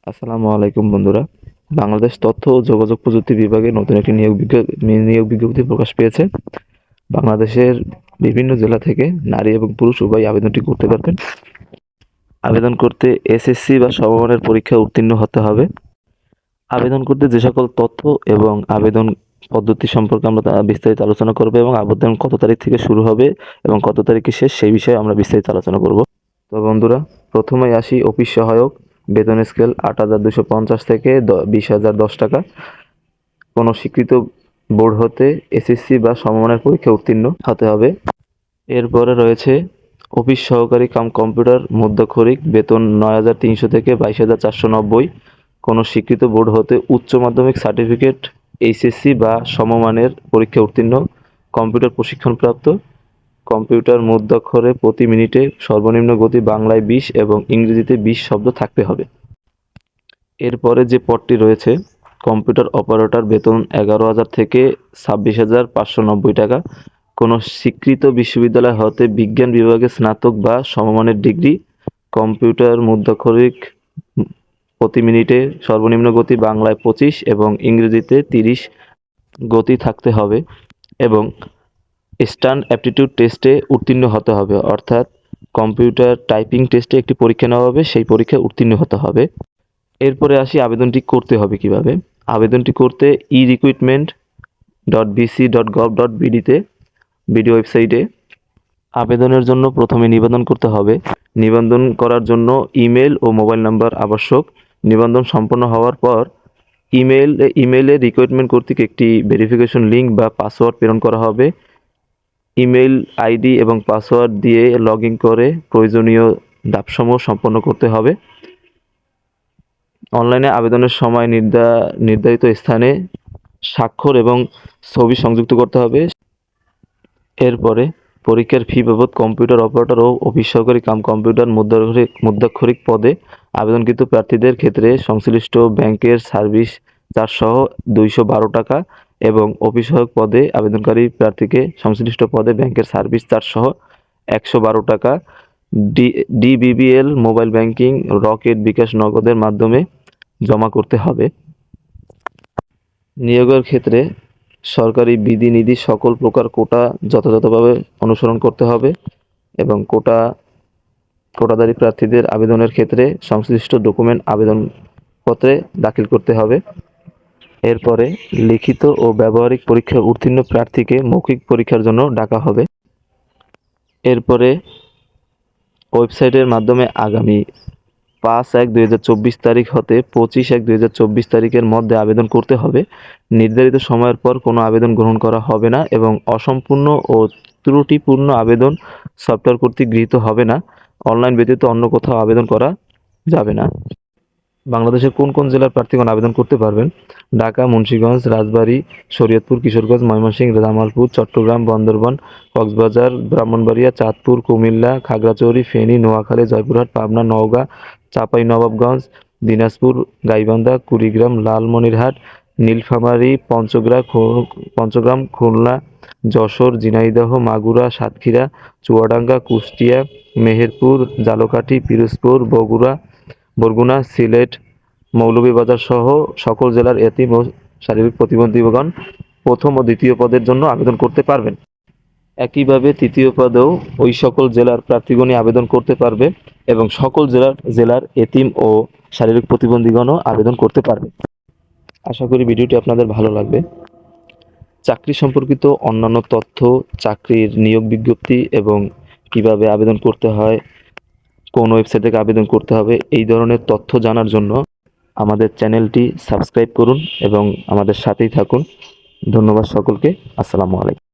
আসসালামু আলাইকুম বন্ধুরা। বাংলাদেশ তথ্য ও যোগাযোগ প্রযুক্তি বিভাগে নতুন একটি নিয়োগ বিজ্ঞপ্তি প্রকাশ পেয়েছে। বাংলাদেশের বিভিন্ন জেলা থেকে নারী এবং পুরুষ উভয় আবেদনটি করতে পারবেন। আবেদন করতে এসএসসি বা সমমানের পরীক্ষা উত্তীর্ণ হতে হবে। আবেদন করতে যে সকল তথ্য এবং আবেদন পদ্ধতি সম্পর্কে আমরা বিস্তারিত আলোচনা করব এবং আবেদন কত তারিখ থেকে শুরু হবে এবং কত তারিখে শেষ সেই বিষয়ে আমরা বিস্তারিত আলোচনা করব। তো বন্ধুরা, প্রথমেই আসি অফিস সহায়ক। বেতন স্কেল ৮,২৫০ থেকে ২০,০১০ টাকা। কোনো স্বীকৃত বোর্ড হতে এসএসসি বা সমমানের পরীক্ষা উত্তীর্ণ হতে হবে। এরপরে রয়েছে অফিস সহকারী কাম কম্পিউটার মধ্যক্ষরিক, বেতন ৯,৩০০ থেকে ২২,৪৯০। কোনো স্বীকৃত বোর্ড হতে উচ্চ মাধ্যমিক সার্টিফিকেট, এইচএসসি বা সমমানের পরীক্ষা উত্তীর্ণ, কম্পিউটার প্রশিক্ষণপ্রাপ্ত। কম্পিউটার মধ্যাক্ষরে প্রতি মিনিটে সর্বনিম্ন গতি বাংলায় ২০ এবং ইংরেজিতে ২০ শব্দ থাকতে হবে। এরপরে যে পদটি রয়েছে কম্পিউটার অপারেটর, বেতন ১১,০০০ থেকে ২৬,৫৯০ টাকা। কোনো স্বীকৃত বিশ্ববিদ্যালয় হতে বিজ্ঞান বিভাগে স্নাতক বা সমমানের ডিগ্রি, কম্পিউটার মধ্যাক্ষরিক প্রতি মিনিটে সর্বনিম্ন গতি বাংলায় ২৫ এবং ইংরেজিতে ৩০ গতি থাকতে হবে এবং স্ট্যান্ড অ্যাপটিটিউড টেস্টে উত্তীর্ণ হতে হবে, অর্থাৎ কম্পিউটার টাইপিং টেস্টে একটি পরীক্ষা নেওয়া হবে, সেই পরীক্ষায় উত্তীর্ণ হতে হবে। এরপরে আসি আবেদনটি করতে হবে কিভাবে। আবেদনটি করতে recruitment.bc.gov.bd বিডি ওয়েবসাইটে আবেদনের জন্য প্রথমে নিবন্ধন করতে হবে। নিবন্ধন করার জন্য ইমেল ও মোবাইল নাম্বার আবশ্যক। নিবন্ধন সম্পন্ন হওয়ার পর ইমেইলে রিক্রুটমেন্ট কর্তৃক একটি ভেরিফিকেশন লিঙ্ক বা পাসওয়ার্ড প্রেরণ করা হবে। ইমেইল আইডি এবং পাসওয়ার্ড দিয়ে লগ ইন করে প্রয়োজনীয় ধাপসমূহ সম্পন্ন করতে হবে। অনলাইনে আবেদনের সময় নির্ধারিত স্থানে স্বাক্ষর এবং ছবি সংযুক্ত করতে হবে। এরপরে পরীক্ষার ফি বাবদ কম্পিউটার অপারেটর ও অফিস সহকারী কাম কম্পিউটার মধ্যাক্ষরিক পদে আবেদনকৃত প্রার্থীদের ক্ষেত্রে সংশ্লিষ্ট ব্যাংকের সার্ভিস চার্জ সহ ২১২ টাকা এবং অফিস সহায়ক পদে আবেদনকারী প্রার্থীকে সংশ্লিষ্ট পদে ব্যাংকের সার্ভিস চার্জ সহ ১১২ টাকা ডিবিবিএল মোবাইল ব্যাংকিং, রকেট, বিকাশ, নগদের মাধ্যমে জমা করতে হবে। নিয়োগের ক্ষেত্রে সরকারি বিধিনিধি সকল প্রকার কোটা যথাযথভাবে অনুসরণ করতে হবে এবং কোটাধারী প্রার্থীদের আবেদনের ক্ষেত্রে সংশ্লিষ্ট ডকুমেন্ট আবেদনপত্রে দাখিল করতে হবে। এরপরে লিখিত ও ব্যবহারিক পরীক্ষায় উত্তীর্ণ প্রার্থীকে মৌখিক পরীক্ষার জন্য ডাকা হবে। এরপরে ওয়েবসাইটের মাধ্যমে আগামী ৫/১/২০২৪ তারিখ হতে ২৫/১/২০২৪ তারিখের মধ্যে আবেদন করতে হবে। নির্ধারিত সময়ের পর কোনো আবেদন গ্রহণ করা হবে না এবং অসম্পূর্ণ ও ত্রুটিপূর্ণ আবেদন সফটওয়্যার কর্তৃক গৃহীত হবে না। অনলাইন ব্যতীত অন্য কোথাও আবেদন করা যাবে না। বাংলাদেশের কোন কোন জেলার প্রার্থীগণ আবেদন করতে পারবেন? ঢাকা, মুন্সিগঞ্জ, রাজবাড়ী, শরীয়তপুর, কিশোরগঞ্জ, ময়মনসিংহ, জামালপুর, চট্টগ্রাম, বান্দরবান, কক্সবাজার, ব্রাহ্মণবাড়িয়া, চাঁদপুর, কুমিল্লা, খাগড়াছড়ি, ফেনী, নোয়াখালী, জয়পুরহাট, পাবনা, নওগাঁ, চাঁপাইনবাবগঞ্জ, দিনাজপুর, গাইবান্ধা, কুড়িগ্রাম, লালমনিরহাট, নীলফামারী, পঞ্চগ্রাম, খুলনা, যশোর, ঝিনাইদহ, মাগুরা, সাতক্ষীরা, চুয়াডাঙ্গা, কুষ্টিয়া, মেহেরপুর, ঝালকাঠি, পিরোজপুর, বরগুনা, সিলেট, মৌলভীবাজার সহ সকল জেলার এতিম ও শারীরিক প্রতিবন্ধীগণ প্রথম ও দ্বিতীয় পদের জন্য আবেদন করতে পারবেন। একইভাবে তৃতীয় পদেও ওই সকল জেলার প্রার্থীগণই আবেদন করতে পারবে এবং সকল জেলার এতিম ও শারীরিক প্রতিবন্ধীগণও আবেদন করতে পারবে। আশা করি ভিডিওটি আপনাদের ভালো লাগবে। চাকরি সম্পর্কিত অন্যান্য তথ্য, চাকরির নিয়োগ বিজ্ঞপ্তি এবং কিভাবে আবেদন করতে হয়, কোন ওয়েবসাইট থেকে আবেদন করতে হবে, এই ধরনের তথ্য জানার জন্য আমাদের চ্যানেলটি সাবস্ক্রাইব করুন এবং আমাদের সাথেই থাকুন। ধন্যবাদ সকলকে। আসসালামু আলাইকুম।